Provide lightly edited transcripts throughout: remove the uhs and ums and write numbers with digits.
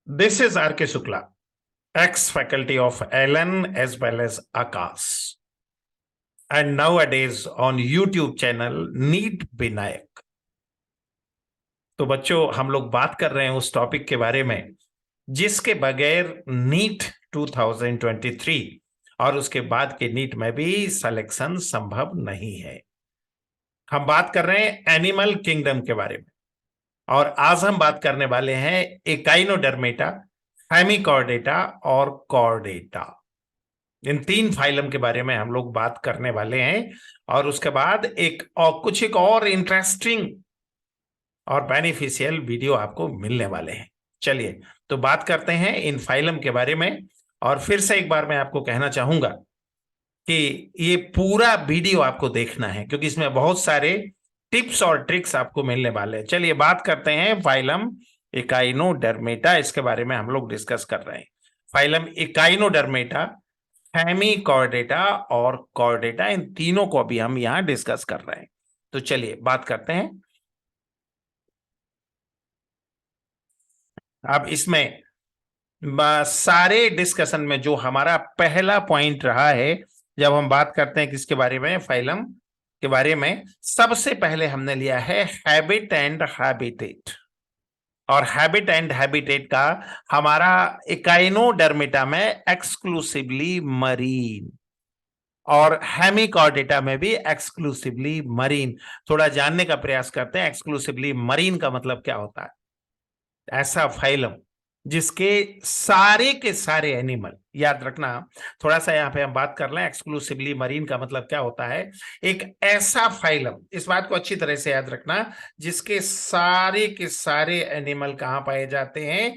This is R.K. Shukla, ex-faculty of LN as well as Akash, and nowadays on YouTube channel Neat Binayak. तो बच्चों, हम लोग बात कर रहे हैं उस टॉपिक के बारे में जिसके बगैर नीट 2023 और उसके बाद के नीट में भी सिलेक्शन संभव नहीं है। हम बात कर रहे हैं एनिमल किंगडम के बारे में, और आज हम बात करने वाले हैं एकाइनोडर्मेटा, हेमिकॉर्डेटा और कॉर्डेटा। इन तीन फाइलम के बारे में हम लोग बात करने वाले हैं, और उसके बाद एक और इंटरेस्टिंग और बेनिफिशियल वीडियो आपको मिलने वाले हैं। चलिए तो बात करते हैं इन फाइलम के बारे में। और फिर से एक बार मैं आपको कहना चाहूंगा कि ये पूरा वीडियो आपको देखना है, क्योंकि इसमें बहुत सारे टिप्स और ट्रिक्स आपको मिलने वाले हैं। चलिए बात करते हैं फाइलम एकाइनोडर्मेटा, इसके बारे में हम लोग डिस्कस कर रहे हैं। फाइलम एकाइनोडर्मेटा, हेमिकॉर्डेटा और कॉर्डेटा, इन तीनों को भी हम यहां डिस्कस कर रहे हैं। तो चलिए बात करते हैं। अब इसमें सारे डिस्कशन में जो हमारा पहला पॉइंट रहा है, जब हम बात करते हैं किसके बारे में, फाइलम के बारे में, सबसे पहले हमने लिया है हैबिट एंड हैबिटेट। और हैबिट एंड हैबिटेट का हमारा एकाइनोडर्मेटा में एक्सक्लूसिवली मरीन, और हेमिकॉर्डेटा में भी एक्सक्लूसिवली मरीन। थोड़ा जानने का प्रयास करते हैं एक्सक्लूसिवली मरीन का मतलब क्या होता है। ऐसा फाइलम जिसके सारे के सारे एनिमल, याद रखना, थोड़ा सा यहां पे हम बात कर लें एक्सक्लूसिवली मरीन का मतलब क्या होता है। एक ऐसा फाइलम, इस बात को अच्छी तरह से याद रखना, जिसके सारे के सारे एनिमल कहां पाए जाते हैं,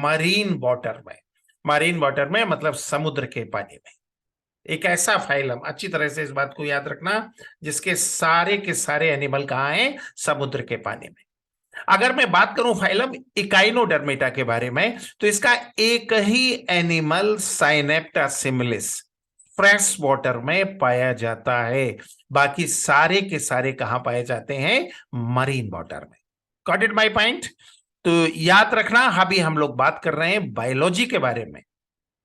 मरीन वाटर में। मरीन वाटर में मतलब समुद्र के पानी में। एक ऐसा फाइलम, अच्छी तरह से इस बात को याद रखना, जिसके सारे के सारे एनिमल कहां हैं, समुद्र के पानी में। अगर मैं बात करूं फाइलम इकाइनोडर्मेटा के बारे में, तो इसका एक ही एनिमल साइनेप्टा सिमिलिस फ्रेश वाटर में पाया जाता है। बाकी सारे के सारे कहां पाए जाते हैं, मरीन वाटर में। Got it my point. तो याद रखना, अभी हम लोग बात कर रहे हैं बायोलॉजी के बारे में,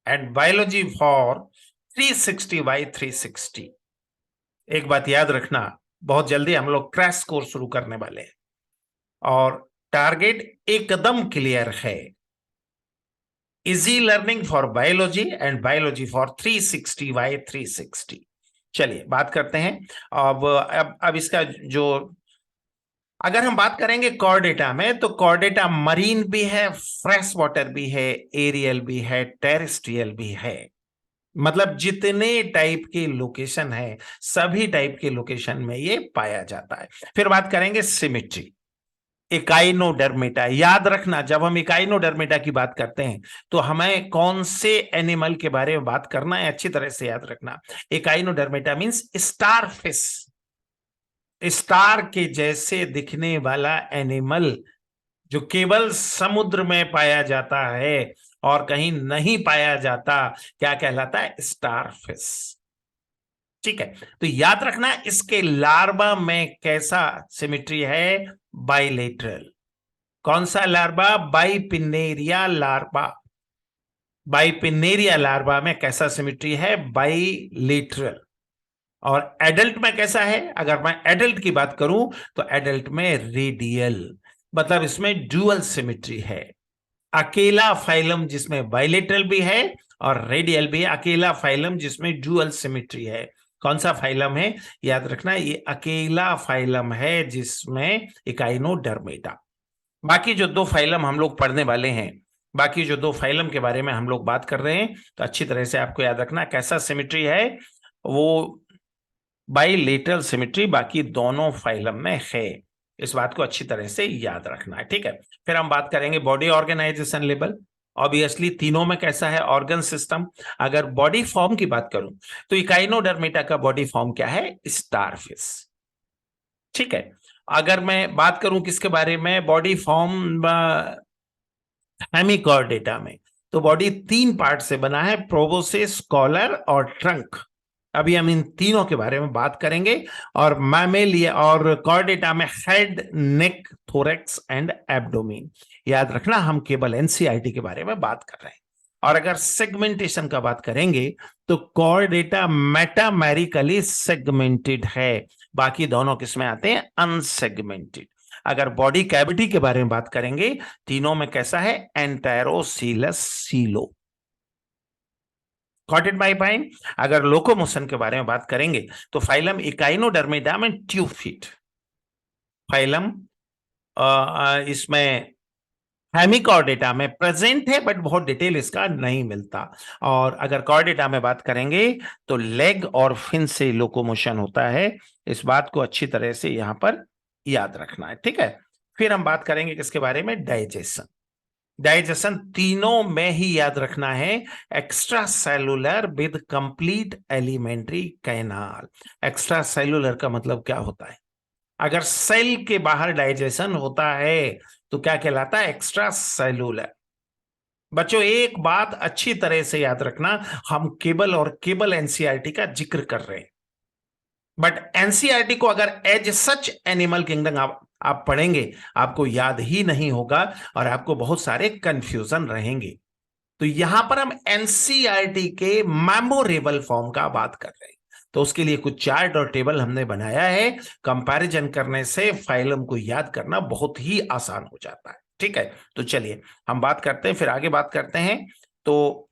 एंड बायोलॉजी फॉर 360 बाई 360। एक बात याद रखना, बहुत जल्दी हम लोग क्रैश कोर्स शुरू करने वाले हैं, और टारगेट एकदम क्लियर है, easy learning for biology and biology for 360 by 360। चलिए बात करते हैं। अब इसका जो, अगर हम बात करेंगे कॉर्डेटा में, तो कॉर्डेटा मरीन भी है, फ्रेश वाटर भी है, एरियल भी है, टेरेस्ट्रियल भी है। मतलब जितने टाइप के लोकेशन है, सभी टाइप के लोकेशन में ये पाया जाता है। फिर बात करेंगे सिमेट्री, इकाइनोडर्मेटा। याद रखना, जब हम इकाइनोडर्मेटा की बात करते हैं तो हमें कौन से एनिमल के बारे में बात करना है, अच्छी तरह से याद रखना। Echinodermata means star fish, star के जैसे दिखने वाला एनिमल जो केवल समुद्र में पाया जाता है और कहीं नहीं पाया जाता, क्या कहलाता है, स्टार फिश। ठीक है, तो याद रखना इसके लार्वा में कैसा सिमेट्री है, बाइलेटरल। कौन सा larva, bipinnaria larva. Bipinnaria larva में कैसा सिमेट्री है, बाइलेटरल। और एडल्ट में कैसा है, अगर मैं एडल्ट की बात करूं तो एडल्ट में रेडियल, मतलब इसमें डुअल सिमेट्री है। अकेला फाइलम जिसमें बाइलेटरल भी है और रेडियल भी है, अकेला फाइलम जिसमें डुअल सिमेट्री है। कौन सा फाइलम है, याद रखना, ये अकेला फाइलम है जिसमें इकाइनोडर्मेटा। बाकी जो दो फाइलम हम लोग पढ़ने वाले हैं, बाकी जो दो फाइलम के बारे में हम लोग बात कर रहे हैं, तो अच्छी तरह से आपको याद रखना कैसा सिमेट्री है, वो बाइलेटरल सिमेट्री बाकी दोनों फाइलम में है। इस बात को अच्छी तरह से याद रखना है, ठीक है। फिर हम बात करेंगे बॉडी ऑर्गेनाइजेशन लेवल। ऑब्वियसली तीनों में कैसा है, ऑर्गन सिस्टम। अगर बॉडी फॉर्म की बात करूं तो इकाइनोडर्मेटा का बॉडी फॉर्म क्या है, स्टारफिश। ठीक है, अगर मैं बात करूं किसके बारे में, बॉडी फॉर्म हेमिकॉर्डेटा में, तो बॉडी तीन पार्ट से बना है, प्रोबोसिस, कॉलर और ट्रंक। अभी हम इन तीनों के बारे में बात करेंगे। और मैमेलिया और कॉर्डेटा में head, neck, thorax and abdomen. याद रखना, हम केवल एनसीईआरटी के बारे में बात कर रहे हैं। और अगर सेगमेंटेशन का बात करेंगे तो कॉर्डेटा मेटामेरिकली सेगमेंटेड है, बाकी दोनों किसमें आते हैं? अनसेगमेंटेड। अगर बॉडी कैविटी के बारे में बात करेंगे, तीनों में कैसा है? एंटेरोसीलस सीलो, कॉटेड बाय पाइन। अगर लोकोमोशन के बारे में बात करेंगे तो फाइलम इकाइनोडर्मिडा में ट्यूब फीट। फाइलम इसमें हेमिकॉर्डेटा में प्रेजेंट है, बट बहुत डिटेल इसका नहीं मिलता। और अगर कॉर्डेटा में बात करेंगे तो लेग और फिन से लोकोमोशन होता है। इस बात को अच्छी तरह से यहां पर याद रखना है, ठीक है। फिर हम बात करेंगे किसके बारे में? डाइजेशन। डाइजेशन तीनों में ही याद रखना है, extra cellular with complete alimentary canal. Extra cellular का मतलब क्या होता है? अगर सेल के बाहर डाइजेशन होता है तो क्या कहलाता है? Extra cellular. बच्चों एक बात अच्छी तरह से याद रखना, हम केवल और केवल एनसीईआरटी का जिक्र कर रहे हैं, बट एनसीईआरटी को अगर एज सच एनिमल किंगडम आप पढ़ेंगे, आपको याद ही नहीं होगा और आपको बहुत सारे कंफ्यूजन रहेंगे। तो यहां पर हम एनसीईआरटी के मेमोरेबल फॉर्म का बात कर रहे हैं, तो उसके लिए कुछ चार्ट और टेबल हमने बनाया है। कंपैरिजन करने से फाइलम को याद करना बहुत ही आसान हो जाता है, ठीक है। तो चलिए हम बात करते हैं, फिर आगे बात करते हैं। तो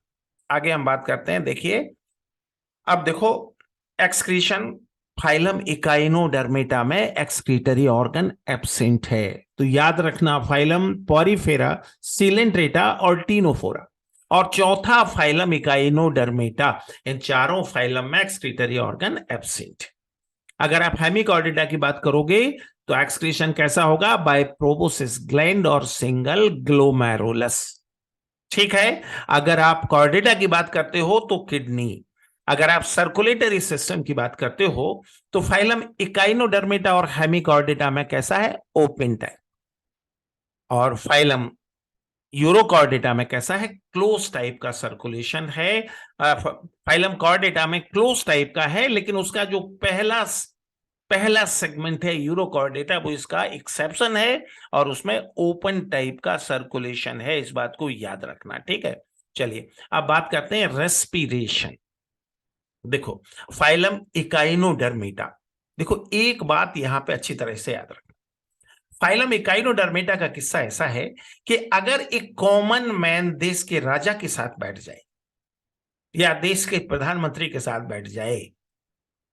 आगे हम बात करते हैं, देखिए अब देखो, एक्सक्रीशन। फाइलम इकाइनोडर्मेटा में एक्सक्रीटरी ऑर्गन एब्सेंट है, तो याद रखना फाइलम पॉरीफेरा, सिलेंट्रेटा और टीनोफोरा। और चौथा फाइलम इकाइनोडर्मेटा। इन चारों फाइलम में एक्सक्रीटरी ऑर्गन एब्सेंट। अगर आप हेमिकॉर्डेटा की बात करोगे तो एक्सक्रीशन कैसा होगा? बाय प्रोबोसिस ग्लैंड और सिंगल ग्लोमेरुलस, ठीक है। अगर आप कॉर्डेटा की बात करते हो तो किडनी। अगर आप सर्कुलेटरी सिस्टम की बात करते हो तो फाइलम इकाइनोडर्मेटा और हेमिकॉर्डेटा में कैसा है? Open type. और फाइलम यूरोकॉर्डेटा में कैसा है? क्लोज टाइप का सर्कुलेशन है। फाइलम कॉर्डेटा में क्लोज टाइप का है, लेकिन उसका जो पहला सेगमेंट है यूरोकॉर्डेटा, वो इसका एक्सेप्शन है और उसमें ओपन टाइप का सर्कुलेशन है। इस बात को याद रखना, ठीक है। चलिए अब बात करते हैं रेस्पिरेशन। देखो फाइलम इकाइनोडर्मेटा, देखो एक बात यहां पे अच्छी तरह से याद रखना। फाइलम इकाइनोडर्मेटा का किस्सा ऐसा है कि अगर एक कॉमन मैन देश के राजा के साथ बैठ जाए या देश के प्रधानमंत्री के साथ बैठ जाए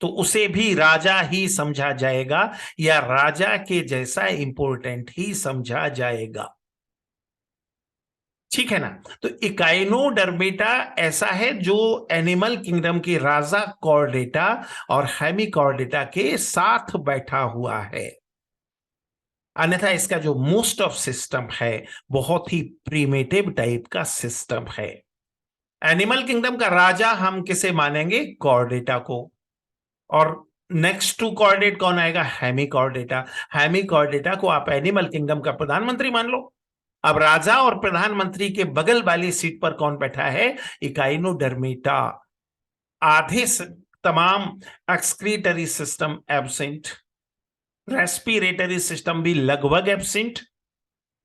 तो उसे भी राजा ही समझा जाएगा या राजा के जैसा इंपॉर्टेंट ही समझा जाएगा, ठीक है ना। तो इकाइनोडर्मेटा ऐसा है जो एनिमल किंगडम के राजा कॉर्डेटा और हेमिकॉर्डेटा के साथ बैठा हुआ है। अन्यथा इसका जो मोस्ट ऑफ सिस्टम है बहुत ही प्रीमेटिव टाइप का सिस्टम है। एनिमल किंगडम का राजा हम किसे मानेंगे? कॉर्डेटा को। और नेक्स्ट टू कॉर्डेट कौन आएगा? हेमिकॉर्डेटा। हेमिकॉर्डेटा को आप एनिमल किंगडम का प्रधानमंत्री मान लो। अब राजा और प्रधानमंत्री के बगल वाली सीट पर कौन बैठा है? इकाइनोडर्मेटा। आधे तमाम excretory system absent, respiratory system भी लगभग एब्सेंट।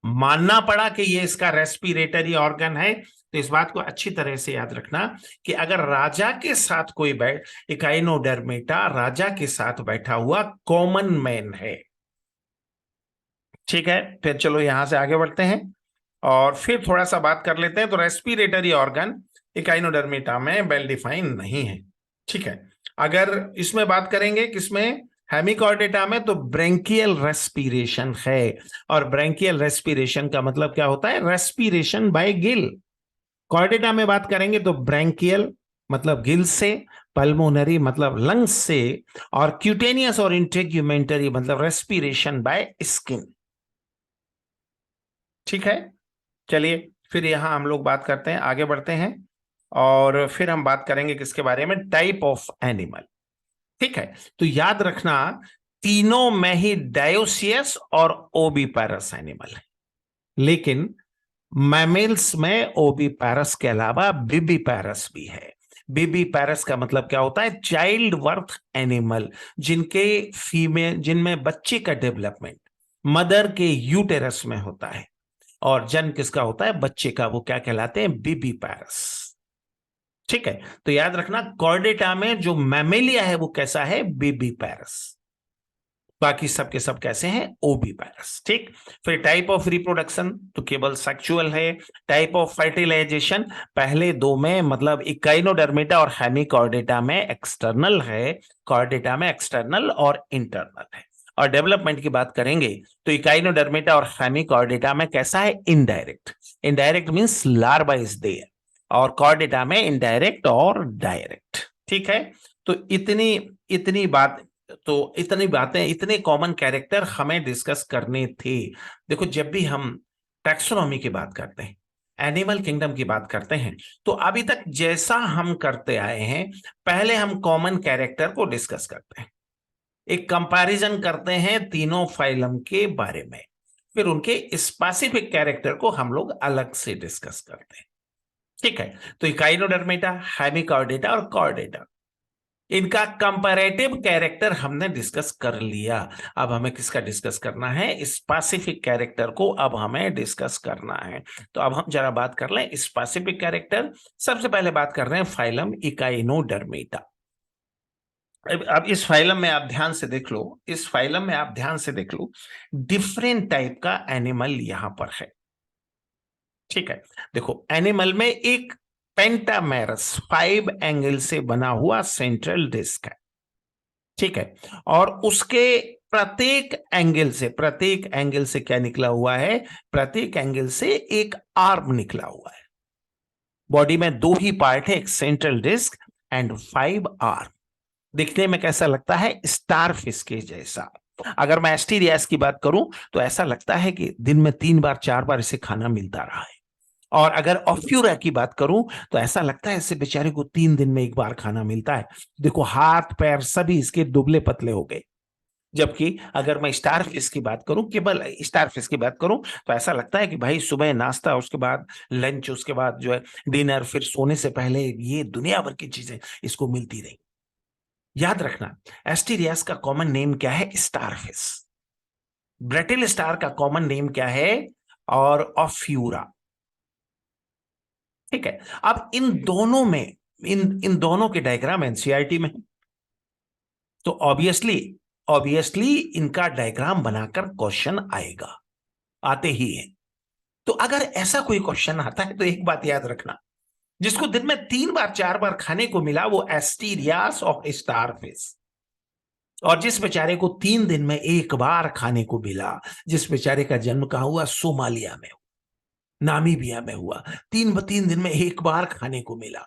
मानना पड़ा कि ये इसका रेस्पिरेटरी ऑर्गन है, तो इस बात को अच्छी तरह से याद रखना कि अगर राजा के साथ कोई इकाइनोडर्मेटा राजा के साथ बैठा हुआ कॉमन मैन है, ठीक है। फिर चलो यहां से आगे बढ़ते हैं और फिर थोड़ा सा बात कर लेते हैं। तो रेस्पिरेटरी ऑर्गन इकाइनोडर्मेटा में वेल डिफाइन नहीं है, ठीक है। अगर इसमें बात करेंगे किसमें? हेमिकॉर्डेटा में, तो ब्रेंकियल रेस्पिरेशन है। और ब्रेंकियल रेस्पिरेशन का मतलब क्या होता है? Respiration bye Gill. कॉर्डेटा में बात करेंगे तो ब्रेंकियल मतलब गिल से, पल्मोनरी मतलब लंग्स से, और क्यूटेनियस और इंटेग्यूमेंटरी मतलब रेस्पिरेशन बाय स्किन, ठीक है। चलिए फिर यहां हम लोग बात करते हैं, आगे बढ़ते हैं और फिर हम बात करेंगे किसके बारे में? टाइप ऑफ एनिमल, ठीक है। तो याद रखना तीनों में ही डायोसियस और ओविपेरस एनिमल है, लेकिन मैमल्स में ओविपेरस के अलावा विविपेरस भी है। बेबी पैरस का मतलब क्या होता है? चाइल्ड वर्थ एनिमल, जिनमें बच्चे का डेवलपमेंट मदर के यूटेरस में होता है, और जन्म किसका होता है? बच्चे का। वो क्या कहलाते हैं? बेबी पैरस। ठीक है, तो याद रखना कॉर्डेटा में जो मैमेलिया है वो कैसा है? बेबी पैरस। बाकी सब के सब कैसे हैं? ओबी पैरस। ठीक। फिर टाइप ऑफ रिप्रोडक्शन तो केवल सेक्सुअल है। टाइप ऑफ फर्टिलाइजेशन पहले दो में मतलब इकाइनोडर्मेटा और हेमिकॉर्डेटा में एक्सटर्नल है, कॉर्डेटा में एक्सटर्नल और इंटरनल है। और डेवलपमेंट की बात करेंगे तो इकाइनोडर्मेटा और हेमिकॉर्डेटा में कैसा है? Indirect. Indirect means larva is there, और कॉर्डेटा में इनडायरेक्ट और डायरेक्ट। ठीक है, तो इतनी इतनी बात तो इतनी बातें, इतने कॉमन कैरेक्टर हमें डिस्कस करने थे। देखो, जब भी हम टैक्सोनॉमी की बात करते हैं, एनिमल किंगडम की बात करते हैं, तो अभी तक जैसा हम करते आए हैं, पहले हम कॉमन कैरेक्टर को डिस्कस करते हैं, एक कंपैरिजन करते हैं तीनों फाइलम के बारे में, फिर उनके स्पेसिफिक कैरेक्टर को हम लोग अलग से डिस्कस करते हैं। ठीक है, तो इकाइनोडर्मेटा, हेमिकॉर्डेटा और कॉर्डेटा, इनका कंपैरेटिव कैरेक्टर हमने डिस्कस कर लिया। अब हमें किसका डिस्कस करना है? स्पेसिफिक कैरेक्टर को अब हमें डिस्कस करना है। तो अब हम जरा बात कर लें स्पेसिफिक कैरेक्टर। सबसे पहले बात कर रहे हैं फाइलम इकाइनोडर्मेटा। अब इस फाइलम में आप ध्यान से देख लो, इस फाइलम में आप ध्यान से देख लो, डिफरेंट टाइप का एनिमल यहां पर है। ठीक है, देखो एनिमल में एक पेंटामेरस 5 एंगल से बना हुआ सेंट्रल डिस्क है। ठीक है, और उसके प्रत्येक एंगल से क्या निकला हुआ है? प्रत्येक एंगल से एक आर्म निकला हुआ है। बॉडी में दो ही पार्ट है, एक सेंट्रल डिस्क एंड 5 आर्म। दिखने में कैसा लगता है? स्टारफिश के जैसा। अगर मैं एस्टीरियास की बात करूं तो ऐसा लगता है कि दिन में 3 बार 4 बार इसे खाना मिलता रहा है। और अगर ऑफ्यूरा की बात करूं तो ऐसा लगता है इससे बेचारे को 3 दिन में एक बार खाना मिलता है। देखो, हाथ पैर सभी इसके दुबले पतले हो गए। जबकि अगर मैं स्टारफिश की बात करूं, केवल स्टारफिश की बात करूं, तो ऐसा लगता है कि भाई सुबह नाश्ता, उसके बाद लंच, उसके बाद जो है डिनर, फिर सोने से पहले ये दुनिया भर की चीजें इसको मिलती रही। याद रखना, एस्टीरियास का कॉमन नेम क्या है? स्टारफिश। ब्रेटिल स्टार का कॉमन नेम क्या है? और ऑफ्यूरा। ठीक है, अब इन दोनों में, इन दोनों के डायग्राम एनसीईआरटी में है, तो ऑब्वियसली इनका डायग्राम बनाकर क्वेश्चन आएगा, आते ही है। तो अगर ऐसा कोई क्वेश्चन आता है तो एक बात याद रखना, जिसको दिन में 3 बार 4 बार खाने को मिला वो एस्टीरियास और स्टारफिश, और जिस बेचारे को 3 दिन में एक बार खाने को मिला, जिस बेचारे का जन्म कहां हुआ? सोमालिया में, नामीबिया में हुआ, 3 दिन में एक बार खाने को मिला,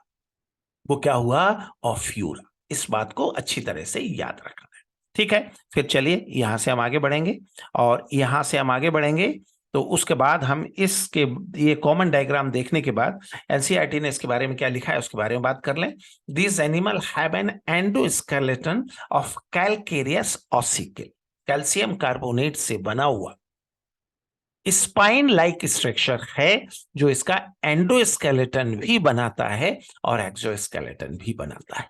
वो क्या हुआ? ऑफ्यूरा। इस बात को अच्छी तरह से याद रखना है। ठीक है, फिर चलिए यहां से हम आगे बढ़ेंगे, और यहां से हम आगे बढ़ेंगे तो उसके बाद हम इसके ये कॉमन डायग्राम देखने के बाद एनसीईआरटी ने इसके बारे में क्या लिखा है उसके बारे में बात कर लें। This animal have an endoskeleton of calcareous ossicle, calcium carbonate से बना हुआ स्पाइन लाइक स्ट्रक्चर है, जो इसका एंडोस्केलेटन भी बनाता है और एक्सोस्केलेटन भी बनाता है।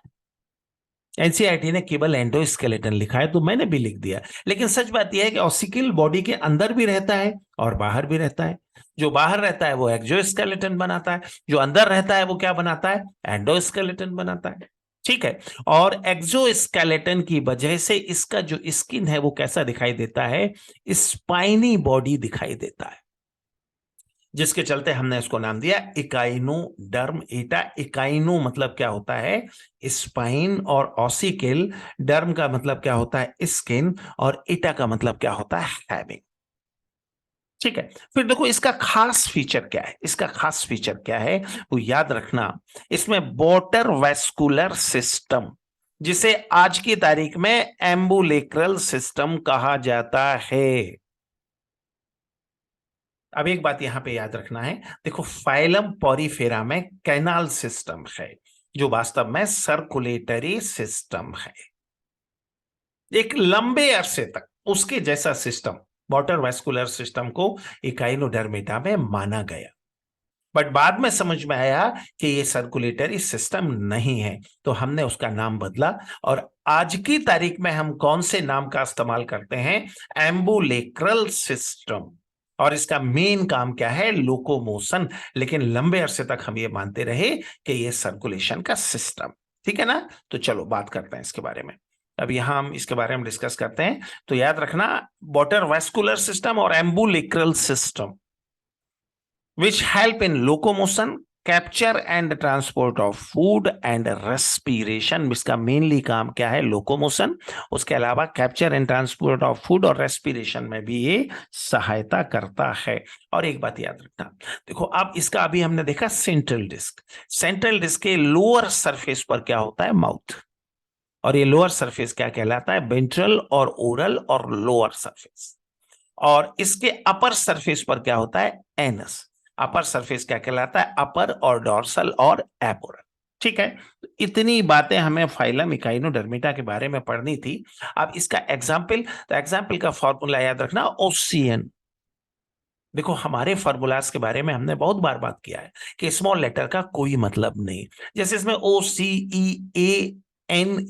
एनसीईआरटी ने केवल एंडोस्केलेटन लिखा है तो मैंने भी लिख दिया, लेकिन सच बात यह है कि ऑसिकल बॉडी के अंदर भी रहता है और बाहर भी रहता है। जो बाहर रहता है वो एक्सोस्केलेटन बनाता है, जो अंदर रहता है वो क्या बनाता है? एंडोस्केलेटन बनाता है। ठीक है, और एक्सोस्केलेटन की वजह से इसका जो स्किन है वो कैसा दिखाई देता है? स्पाइनी बॉडी दिखाई देता है, जिसके चलते हमने इसको नाम दिया इकाइनोडर्म एटा। इकाइनो मतलब क्या होता है? स्पाइन, और ऑसिकल, डर्म का मतलब क्या होता है? स्किन, और एटा का मतलब क्या होता है? हैविंग। ठीक है, फिर देखो इसका खास फीचर क्या है, इसका खास फीचर क्या है वो याद रखना। इसमें वाटर वेस्कुलर सिस्टम, जिसे आज की तारीख में एम्बुलेक्रल सिस्टम कहा जाता है। अब एक बात यहां पे याद रखना है, देखो फाइलम पॉरीफेरा में कैनाल सिस्टम है, जो वास्तव में सर्कुलेटरी सिस्टम है। एक लंबे अरसे तक उसके जैसा सिस्टम, वाटर वेस्कुलर सिस्टम को इकाइनोडर्मेटा में माना गया। बट बाद में समझ में आया कि ये सर्कुलेटरी सिस्टम नहीं है, तो हमने उसका नाम बदला। और आज की तारीख में हम कौन से नाम का इस्तेमाल करते हैं? Ambulacral system. और इसका मेन काम क्या है? लोकोमोशन। लेकिन लंबे अरसे तक हम ये मानते रहे कि ये सर्कुलेशन का सिस्टम। ठीक है ना? तो चलो बात करते हैं इसके बारे में। अब यहां हम इसके बारे में डिस्कस करते हैं। तो याद रखना, वाटर वास्कुलर सिस्टम और ambulacral system which help in locomotion, capture and transport of food and respiration. इसका मेनली काम क्या है? लोकोमोशन। उसके अलावा capture and transport of food और रेस्पिरेशन में भी ये सहायता करता है। और एक बात याद रखना, देखो अब इसका अभी हमने देखा सेंट्रल डिस्क। सेंट्रल डिस्क के लोअर सरफेस पर क्या होता है? माउथ। और ये लोअर सरफेस क्या कहलाता है? वेंट्रल और ओरल और लोअर सरफेस। और इसके अपर सरफेस पर क्या होता है? एनस। अपर सरफेस क्या कहलाता है? अपर और डॉर्सल और एपोरल। ठीक है, तो इतनी बातें हमें फाइलम इकाइनोडर्मिटा के बारे में पढ़नी थी। अब इसका एग्जाम्पल, तो एग्जाम्पल का फॉर्मूला याद रखना, ओसीएन। देखो हमारे फॉर्मूलाज के बारे में हमने बहुत बार बात किया है कि स्मॉल लेटर का कोई मतलब नहीं। जैसे इसमें OCEAN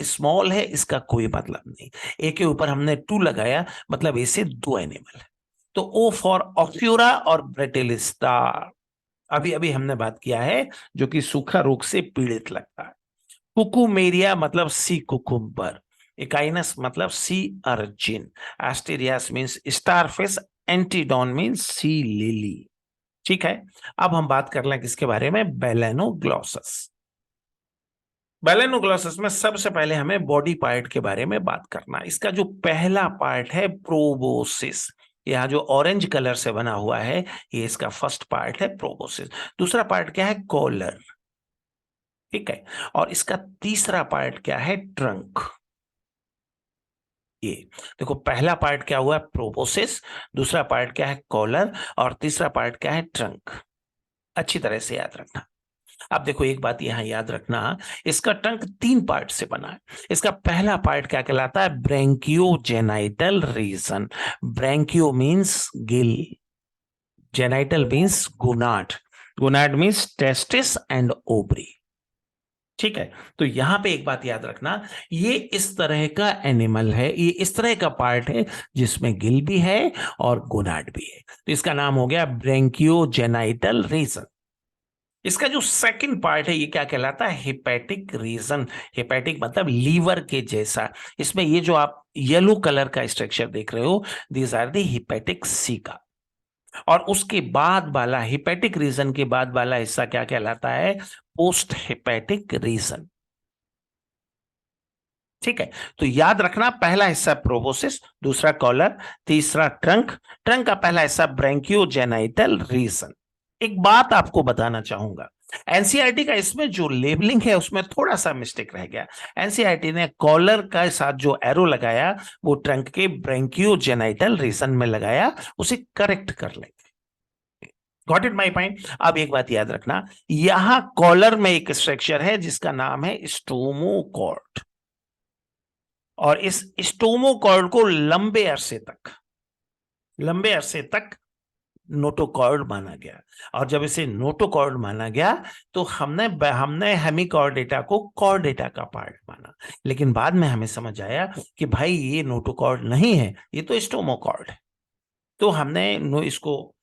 स्मॉल है, इसका कोई मतलब नहीं। ए के ऊपर हमने 2 लगाया, मतलब ए से 2 एनिमल है। तो ओ फॉर ऑफ्यूरा और ब्रेटिलिस्टा, अभी अभी हमने बात किया है, जो कि सूखा रोग से पीड़ित लगता है। कुकुमेरिया मतलब सी कुकुम्बर। इकाइनस मतलब sea urchin. Asterias means starfish. Antedon means sea lily. ठीक है, अब हम बात कर लें किसके बारे में? बेलेनोग्लॉसस। बेलेनोग्लॉसस में सबसे पहले हमें बॉडी पार्ट के बारे में बात करना। इसका जो पहला पार्ट है प्रोबोसिस, यहाँ जो ऑरेंज कलर से बना हुआ है, ये इसका फर्स्ट पार्ट है, प्रोबोसिस। दूसरा पार्ट क्या है? कॉलर। ठीक है, और इसका तीसरा पार्ट क्या है? ट्रंक। ये देखो, पहला पार्ट क्या हुआ? प्रोबोसिस। दूसरा पार्ट क्या है? कॉलर। और तीसरा पार्ट क्या है? ट्रंक। अच्छी तरह से याद रखना। अब देखो एक बात यहां याद रखना, इसका ट्रंक 3 पार्ट से बना है। इसका पहला पार्ट क्या कहलाता है? Branchiogenital region. Branchio means gill, genital means gonad, gonad means testis and ovary. ठीक है, तो यहां पे एक बात याद रखना, ये इस तरह का एनिमल है, ये इस तरह का पार्ट है जिसमें गिल भी है और गोनाड भी है। तो इसका नाम हो गया ब्रैंकियोजेनाइटल रीजन। इसका जो सेकंड पार्ट है, ये क्या कहलाता है? Hepatic region. हिपैटिक मतलब लीवर के जैसा। इसमें ये जो आप येलो कलर का स्ट्रक्चर देख रहे हो, these are the hepatic caeca. और उसके बाद वाला, हिपैटिक रीजन के बाद वाला हिस्सा क्या कहलाता है? Post hepatic region. ठीक है, तो याद रखना, पहला हिस्सा प्रोबोसिस, दूसरा कॉलर, तीसरा ट्रंक। ट्रंक का पहला हिस्सा ब्रैंकियोजेनाइटल रीजन। एक बात आपको बताना चाहूंगा, एनसीईआरटी का इसमें जो लेबलिंग है उसमें थोड़ा सा मिस्टेक रह गया। एनसीईआरटी ने कॉलर का साथ जो एरो लगाया वो ट्रंक के ब्रैंकियोजेनाइटल रीजन में लगाया, उसे करेक्ट कर लेंगे। Got it my point? अब एक बात याद रखना, यहां कॉलर में एक स्ट्रक्चर है जिसका नाम है स्टोमोकॉर्ड। और इस स्टोमोकॉर्ड को लंबे अरसे तक नोटोकॉर्ड माना गया। और जब इसे नोटोकॉर्ड माना गया तो हमने हमने हेमिकॉर्डेटा को कॉर्डेटा का पार्ट माना। लेकिन बाद में हमें समझ आया कि भाई ये नोटोकॉर्ड नहीं है, ये तो स्टोमोकॉर्ड है। तो हमने इसको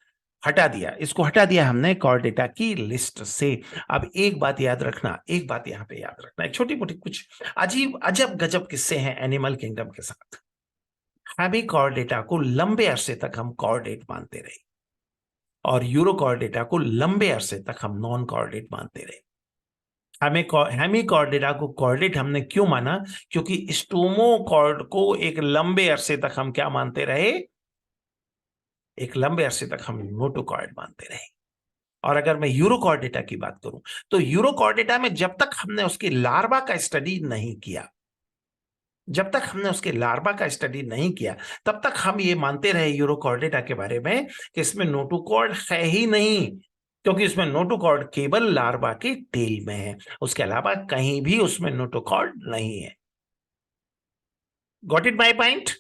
हटा दिया हमने कॉर्डेटा की लिस्ट से। अब एक बात याद रखना, एक बात यहां पे याद रखना, एक छोटी मोटी कुछ अजीब अजब गजब किस्से हैं एनिमल किंगडम के साथ। हेमिकॉर्डेटा को लंबे अरसे तक हम कॉर्डेट मानते रहे, और यूरोकॉर्डेटा को लंबे अरसे तक हम नॉन कॉर्डेट मानते रहे। हमें हेमिकॉर्डेटा को कॉर्डेट हमने क्यों माना? क्योंकि स्टोमोकॉर्ड को एक लंबे अरसे तक हम क्या मानते रहे? एक लंबे अरसे तक हम नोटोकॉर्ड मानते रहे। और अगर मैं यूरोकॉर्डेटा की बात करूं, तो यूरोकॉर्डेटा में जब तक हमने उसकी लार्वा का स्टडी नहीं किया, तब तक हम ये मानते रहे यूरोकॉर्डेटा के बारे में कि इसमें नोटोकॉर्ड है ही नहीं, क्योंकि इसमें नोटोकॉर्ड केवल लार्वा के टेल में है, उसके अलावा कहीं भी उसमें नोटोकॉर्ड नहीं है। Got it my point?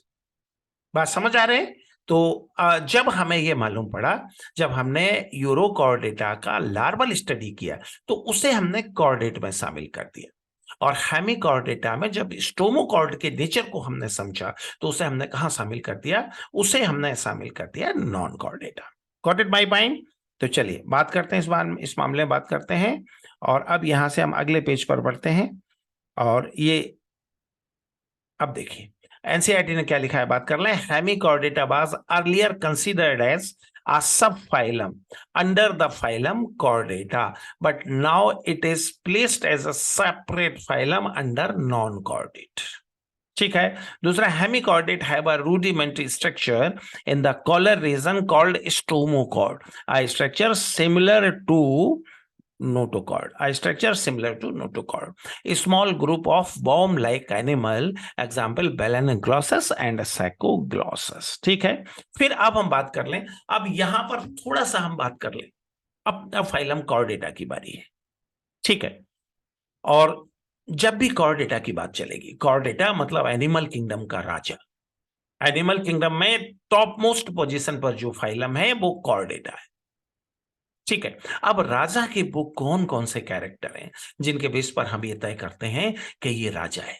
बात समझ आ रहे हैं? तो जब हमें ये मालूम पड़ा, जब हमने यूरोकॉर्डेटा का लार्वल स्टडी किया, तो उसे हमने कॉर्डेट में शामिल कर दिया। और हेमिकॉर्डेटा में जब स्टोमोकॉर्ड के नेचर को हमने समझा, तो उसे हमने कहां शामिल कर दिया? उसे हमने शामिल कर दिया non Chordata. Got it my point? तो चलिए बात करते हैं इस मामले में बात करते हैं। और अब यहां से हम अगले पेज पर बढ़ते हैं। और ये अब देखिए एनसीईआरटी ने क्या लिखा है, बात कर लें। Hemichordata was earlier considered as a subphylum under the phylum Chordata, but now it is placed as a separate phylum under non-chordate. ठीक है। दूसरा, hemichordate have a rudimentary structure in the collar region called stomochord, a structure similar to notochord, a structure similar to notochord. A small group of worm-like animal, example Balanglossus and Saccoglossus. ठीक है। फिर अब हम बात कर लें, अब यहां पर थोड़ा सा हम बात कर लें, अब फाइलम कॉर्डेटा की बारी है। ठीक है। और जब भी कॉर्डेटा की बात चलेगी, कॉर्डेटा मतलब एनिमल किंगडम का राजा। एनिमल किंगडम में टॉप मोस्ट पोजीशन पर जो फाइलम है वो कॉर्डेटा है। ठीक है। अब राजा के बुक कौन कौन से कैरेक्टर हैं जिनके बेस पर हम ये तय करते हैं कि ये राजा है?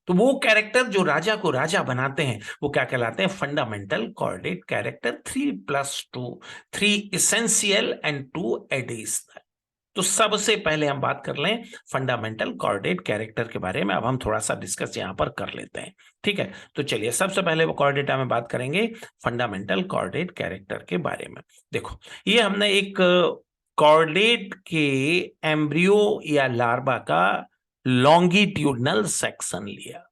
तो वो कैरेक्टर जो राजा को राजा बनाते हैं वो क्या कहलाते हैं? Fundamental chordate character, 3+2, 3 essential and 2 additional. तो सबसे पहले हम बात कर लें फंडामेंटल कॉर्डेट कैरेक्टर के बारे में। अब हम थोड़ा सा डिस्कस यहां पर कर लेते हैं। ठीक है। तो चलिए सबसे पहले वो कॉर्डेटा में बात करेंगे फंडामेंटल कॉर्डेट कैरेक्टर के बारे में। देखो, ये हमने एक कॉर्डेट के एम्ब्रियो या लार्वा का लॉन्गिट्यूडनल सेक्शन लिया।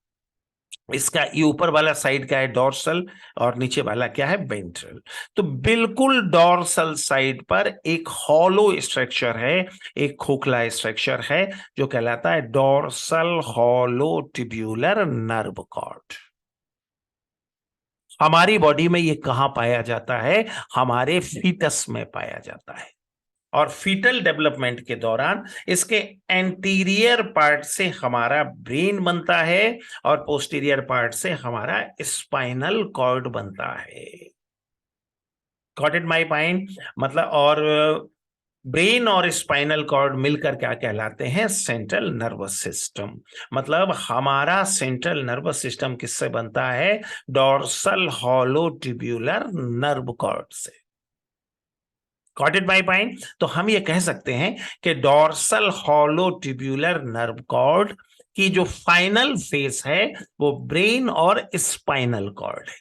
इसका ये ऊपर वाला साइड क्या है? डॉर्सल, और नीचे वाला क्या है? वेंट्रल। तो बिल्कुल डॉर्सल साइड पर एक हॉलो स्ट्रक्चर है, एक खोखला स्ट्रक्चर है जो कहलाता है dorsal hollow tubular nerve cord. हमारी बॉडी में ये कहां पाया जाता है? हमारे फीटस में पाया जाता है। और फीटल डेवलपमेंट के दौरान इसके एंटीरियर पार्ट से हमारा ब्रेन बनता है और पोस्टीरियर पार्ट से हमारा स्पाइनल कॉर्ड बनता है। Got it my point? मतलब, और ब्रेन और स्पाइनल कॉर्ड मिलकर क्या कहलाते हैं? Central nervous system. मतलब हमारा सेंट्रल नर्वस सिस्टम किससे बनता है? Dorsal hollow tubular nerve cord से। Got it my point? तो हम ये कह सकते हैं कि dorsal hollow tubular nerve cord की जो फाइनल फेस है वो ब्रेन और स्पाइनल कॉर्ड है।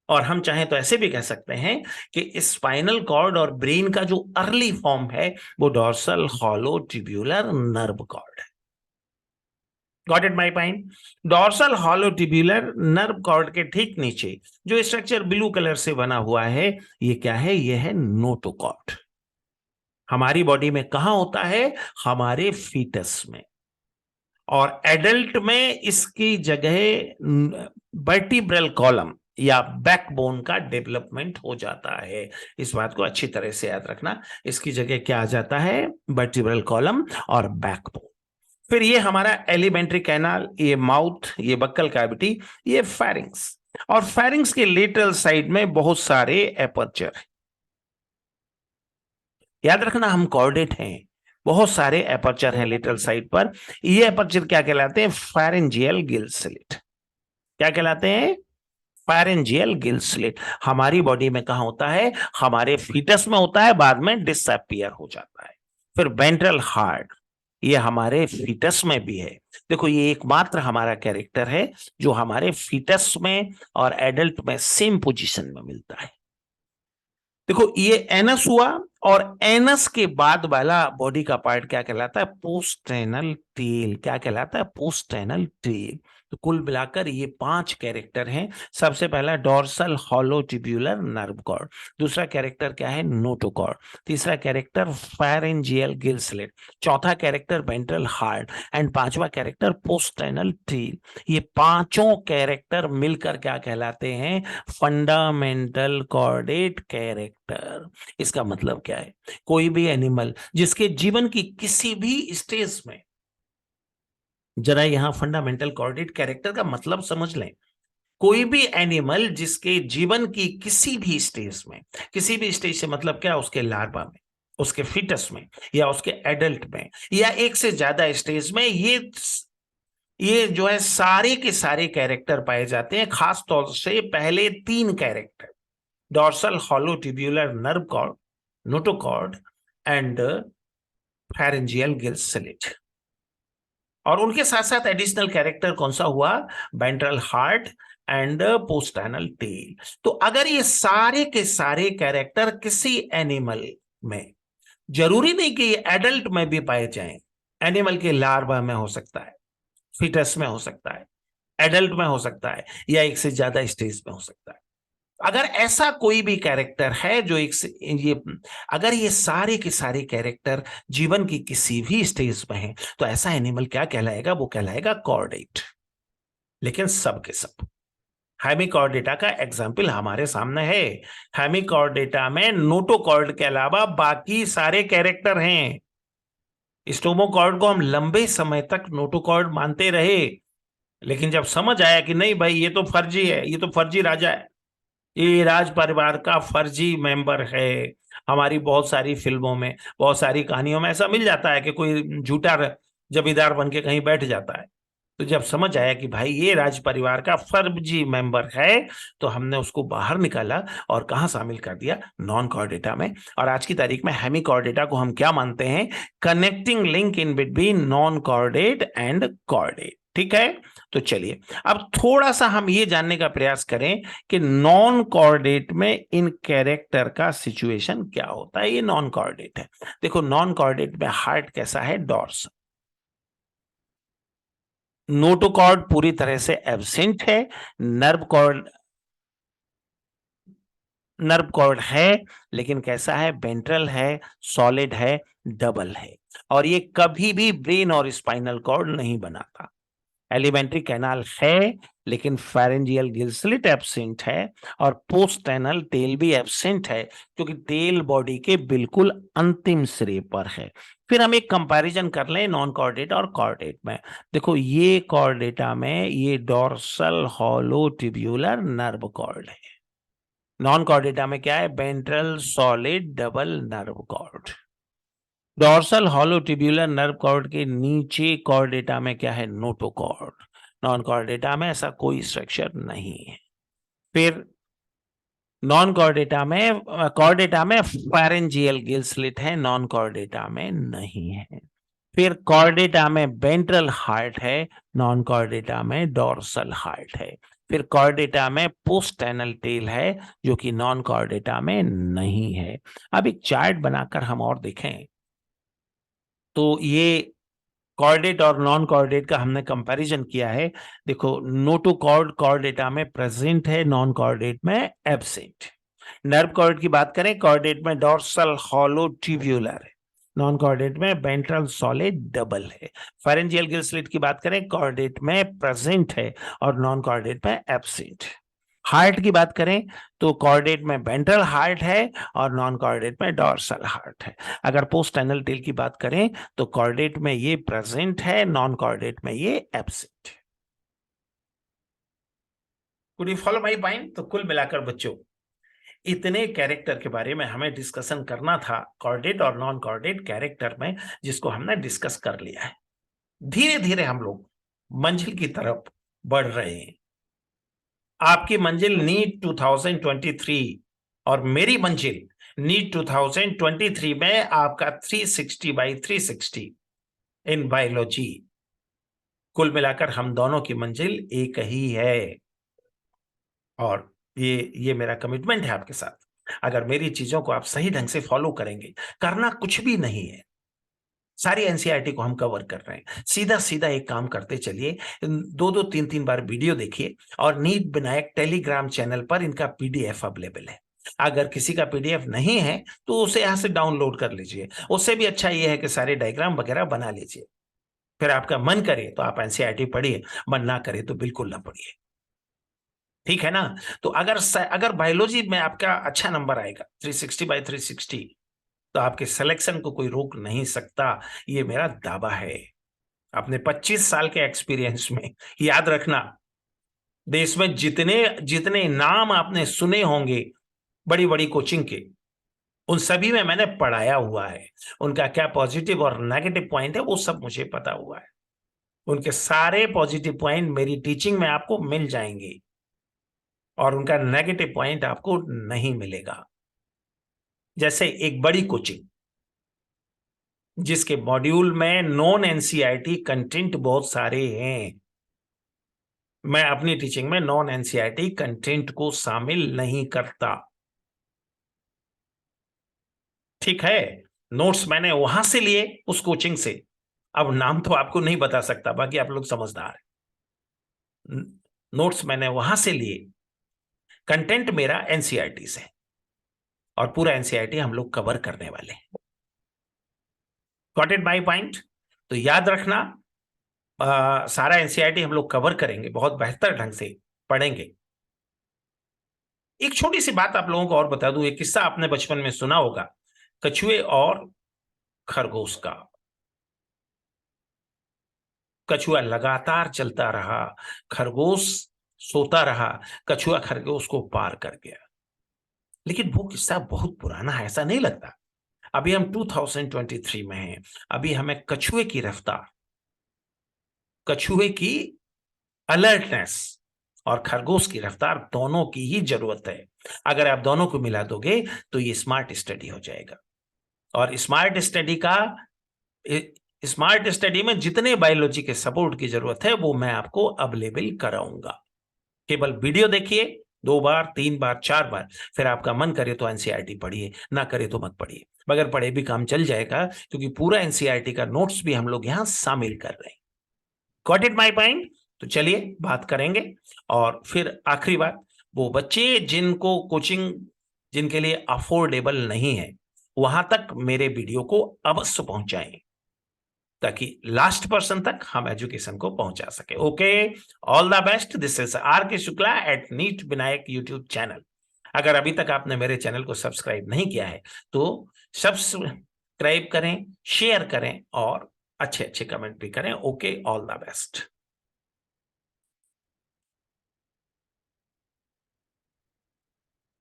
और हम चाहें तो ऐसे भी कह सकते हैं कि स्पाइनल कॉर्ड और ब्रेन का जो अर्ली फॉर्म है वो dorsal hollow tubular nerve cord है। Got it my point? Dorsal hollow tubular nerve cord के ठीक नीचे जो स्ट्रक्चर ब्लू कलर से बना हुआ है, ये क्या है? ये है नोटोकॉर्ड। हमारी बॉडी में कहां होता है? हमारे फीटस में। और एडल्ट में इसकी जगह वर्टिब्रल कॉलम या बैकबोन का डेवलपमेंट हो जाता है। इस बात को अच्छी तरह से याद रखना, इसकी जगह क्या आ जाता है? वर्टिब्रल कॉलम और बैकबोन। फिर ये हमारा एलिमेंट्री कैनाल, ये माउथ, ये बक्कल कैविटी, ये फेरिंग्स। और फेरिंग्स के लेटरल साइड में बहुत सारे एपर्चर। याद रखना हम कॉर्डेट हैं, बहुत सारे एपर्चर हैं लेटरल साइड पर। ये एपर्चर क्या कहलाते हैं? Pharyngeal gill slit. क्या कहलाते हैं? Pharyngeal gill slit. हमारी बॉडी में कहां होता है? हमारे फीटस में होता है, बाद में डिसअपियर हो जाता है। फिर वेंट्रल हार्ट, ये हमारे फीटस में भी है। देखो, ये एकमात्र हमारा कैरेक्टर है जो हमारे फीटस में और एडल्ट में सेम पोजीशन में मिलता है। देखो, ये एनस हुआ, और एनस के बाद वाला बॉडी का पार्ट क्या कहलाता है? Postanal tail. क्या कहलाता है? Postanal tail. तो कुल मिलाकर ये 5 कैरेक्टर हैं। सबसे पहला dorsal hollow tubular nerve cord, दूसरा कैरेक्टर क्या है? नोटोकॉर्ड, तीसरा कैरेक्टर फेरेंजियल गिल स्लिट, चौथा कैरेक्टर वेंट्रल हार्ट, एंड पांचवा कैरेक्टर पोस्टेनल टेल। ये पांचों कैरेक्टर मिलकर क्या कहलाते हैं? Fundamental chordate character. इसका मतलब क्या है? कोई भी एनिमल जिसके जीवन की किसी भी स्टेज में, जरा यहां फंडामेंटल कॉर्डेट कैरेक्टर का मतलब समझ लें। कोई भी एनिमल जिसके जीवन की किसी भी स्टेज से मतलब क्या, उसके लार्वा में, उसके फिटस में, या उसके एडल्ट में, या एक से ज्यादा स्टेज में, ये जो है सारे के सारे कैरेक्टर पाए जाते हैं। खास तौर से पहले 3 character, dorsal hollow tubular nerve cord, notochord and pharyngeal gill slit. और उनके साथ साथ एडिशनल कैरेक्टर कौन सा हुआ, ventral heart and postanal tail. तो अगर ये सारे के सारे कैरेक्टर किसी एनिमल में, जरूरी नहीं कि ये एडल्ट में भी पाए जाएं, एनिमल के लार्वा में हो सकता है, फिटस में हो सकता है, एडल्ट में हो सकता है, या एक से ज्यादा स्टेज में हो सकता है। अगर ऐसा कोई भी कैरेक्टर है जो ये अगर ये सारे के सारे कैरेक्टर जीवन की किसी भी स्टेज में हैं, तो ऐसा एनिमल क्या कहलाएगा, वो कहलाएगा कॉर्डेट। लेकिन सब के सब हेमिकॉर्डेटा का एग्जाम्पल हमारे सामने है। हेमिकॉर्डेटा में नोटोकॉर्ड के अलावा बाकी सारे कैरेक्टर हैं। स्टोमोकॉर्ड को हम लंबे समय तक नोटोकॉर्ड मानते रहे, लेकिन जब समझ आया कि नहीं भाई, ये तो फर्जी है, ये तो फर्जी राजा है, ये राज परिवार का फर्जी मेंबर है। हमारी बहुत सारी फिल्मों में, बहुत सारी कहानियों में ऐसा मिल जाता है कि कोई झूठा जमींदार बन के कहीं बैठ जाता है। तो जब समझ आया कि भाई ये राज परिवार का फर्जी मेंबर है, तो हमने उसको बाहर निकाला और कहाँ शामिल कर दिया, नॉन कॉर्डेटा में। और आज की तारीख में हेमी कॉर्डेटा को हम क्या मानते हैं, connecting link in between non chordate and chordate. ठीक है, तो चलिए अब थोड़ा सा हम ये जानने का प्रयास करें कि नॉन कॉर्डेट में इन कैरेक्टर का सिचुएशन क्या होता है। ये नॉन कॉर्डेट है, देखो नॉन कॉर्डेट में हार्ट कैसा है, डॉर्स। नोटोकॉर्ड पूरी तरह से एब्सेंट है। नर्व कॉर्ड, नर्व कॉर्ड है, लेकिन कैसा है, वेंट्रल है, सॉलिड है, डबल है। और ये कभी भी ब्रेन और स्पाइनल कॉर्ड नहीं बनाता। एलिमेंट्री कैनाल है, लेकिन फेरेंजियल गिल स्लिट एब्सेंट है, और पोस्टेनल टेल भी एब्सेंट है, क्योंकि टेल बॉडी के बिल्कुल अंतिम सिरे पर है। फिर हम एक कंपैरिजन कर लें नॉन कॉर्डेट और कॉर्डेट में। देखो ये कॉर्डेटा में ये dorsal hollow tubular nerve cord है। नॉन कॉर्डेटा में क्या है, ventral solid double nerve cord. Dorsal hollow tubular nerve cord के नीचे कॉर्डेटा में क्या है, नोटोकॉर्ड। नॉन कॉर्डेटा में ऐसा कोई स्ट्रक्चर नहीं है। फिर नॉन कॉर्डेटा में फेरेंजियल गिल स्लिट है, नॉन कॉर्डेटा में नहीं है। फिर कॉर्डेटा में वेंट्रल हार्ट है, नॉन कॉर्डेटा में डॉर्सल हार्ट है। फिर कॉर्डेटा में पोस्टेनल टेल है, जो कि नॉन कॉर्डेटा में नहीं है। अब एक चार्ट बनाकर हम और देखें तो ये कॉर्डेट और नॉन कॉर्डेट का हमने कंपैरिजन किया है। देखो नोटोकॉर्ड कॉर्डेटा में प्रेजेंट है, नॉन कॉर्डेट में एब्सेंट। नर्व कॉर्ड की बात करें, कॉर्डेट में डॉर्सल हॉलो ट्यूब्यूलर है, नॉन कॉर्डेट में वेंट्रल सॉलिड डबल है। फेरेंजियल गिल स्लिट की बात करें, कॉर्डेट में प्रेजेंट है और नॉन कॉर्डेट में एब्सेंट। हार्ट की बात करें तो कॉर्डेट में वेंट्रल हार्ट है और नॉन कॉर्डेट में डॉर्सल हार्ट है। अगर पोस्ट एनल टेल की बात करें तो कॉर्डेट में ये प्रेजेंट है, नॉन कॉर्डेट में ये absent. Could you follow my point? तो कुल मिलाकर बच्चों, इतने कैरेक्टर के बारे में हमें डिस्कशन करना था कॉर्डेट और नॉन कॉर्डेट कैरेक्टर में, जिसको हमने डिस्कस कर लिया है। धीरे धीरे हम लोग मंजिल की तरफ बढ़ रहे हैं। आपकी मंजिल नीट 2023 और मेरी मंजिल नीट 2023 में आपका 360 बाई 360 इन बायोलॉजी। कुल मिलाकर हम दोनों की मंजिल एक ही है, और ये मेरा कमिटमेंट है आपके साथ। अगर मेरी चीजों को आप सही ढंग से फॉलो करेंगे, करना कुछ भी नहीं है, सारी एनसीईआरटी को हम कवर कर रहे हैं। सीधा सीधा एक काम करते चलिए, 2-2 3-3 बार वीडियो देखिए, और नीट विनायक टेलीग्राम चैनल पर इनका पीडीएफ अवेलेबल है। अगर किसी का पीडीएफ नहीं है तो उसे यहां से डाउनलोड कर लीजिए। उससे भी अच्छा यह है कि सारे डायग्राम वगैरह बना लीजिए। फिर आपका मन करे तो आप एनसीईआरटी पढ़िए, मन ना करे तो बिल्कुल ना पढ़िए। ठीक है ना? तो अगर बायोलॉजी में आपका अच्छा नंबर आएगा 360 बाई 360, तो आपके सिलेक्शन को कोई रोक नहीं सकता। ये मेरा दावा है अपने 25 साल के एक्सपीरियंस में। याद रखना, देश में जितने जितने नाम आपने सुने होंगे बड़ी बड़ी कोचिंग के, उन सभी में मैंने पढ़ाया हुआ है। उनका क्या पॉजिटिव और नेगेटिव पॉइंट है वो सब मुझे पता हुआ है। उनके सारे पॉजिटिव पॉइंट मेरी टीचिंग में आपको मिल जाएंगे और उनका नेगेटिव पॉइंट आपको नहीं मिलेगा। जैसे एक बड़ी कोचिंग जिसके मॉड्यूल में नॉन एनसीईआरटी कंटेंट बहुत सारे हैं, मैं अपनी टीचिंग में नॉन एनसीईआरटी कंटेंट को शामिल नहीं करता। ठीक है, नोट्स मैंने वहां से लिए उस कोचिंग से। अब नाम तो आपको नहीं बता सकता, बाकी आप लोग समझदार हैं। नोट्स मैंने वहां से लिए, कंटेंट मेरा एनसीईआरटी से, और पूरा एनसीईआरटी हम लोग कवर करने वाले हैं। Got it my point? तो याद रखना, सारा एनसीईआरटी हम लोग कवर करेंगे, बहुत बेहतर ढंग से पढ़ेंगे। एक छोटी सी बात आप लोगों को और बता दूं, एक किस्सा आपने बचपन में सुना होगा, कछुए और खरगोश का। कछुआ लगातार चलता रहा, खरगोश सोता रहा, कछुआ खरगोश को पार कर गया। लेकिन वो किस्सा बहुत पुराना है, ऐसा नहीं लगता? अभी हम 2023 में हैं। अभी हमें कछुए की रफ्तार, कछुए की अलर्टनेस और खरगोश की रफ्तार, दोनों की ही जरूरत है। अगर आप दोनों को मिला दोगे तो ये स्मार्ट स्टडी हो जाएगा। और स्मार्ट स्टडी में जितने बायोलॉजी के सपोर्ट की जरूरत है वो मैं आपको अवेलेबल कराऊंगा। केवल वीडियो देखिए 2 बार 3 बार 4 बार, फिर आपका मन करे तो एनसीईआरटी पढ़िए, ना करे तो मत पढ़िए। बगैर पढ़े भी काम चल जाएगा, क्योंकि पूरा एनसीईआरटी का नोट्स भी हम लोग यहां शामिल कर रहे हैं। Got it my point? तो चलिए बात करेंगे। और फिर आखिरी बात, वो बच्चे जिनको कोचिंग जिनके लिए अफोर्डेबल नहीं है, वहां तक मेरे वीडियो को अवश्य पहुंचाएं, ताकि लास्ट पर्सन तक हम एजुकेशन को पहुंचा सके। Okay, all the best. This is R K Shukla at NEET Vinayak YouTube channel. अगर अभी तक आपने मेरे चैनल को सब्सक्राइब नहीं किया है तो सब्सक्राइब करें, शेयर करें और अच्छे अच्छे कमेंट भी करें। Okay, all the best.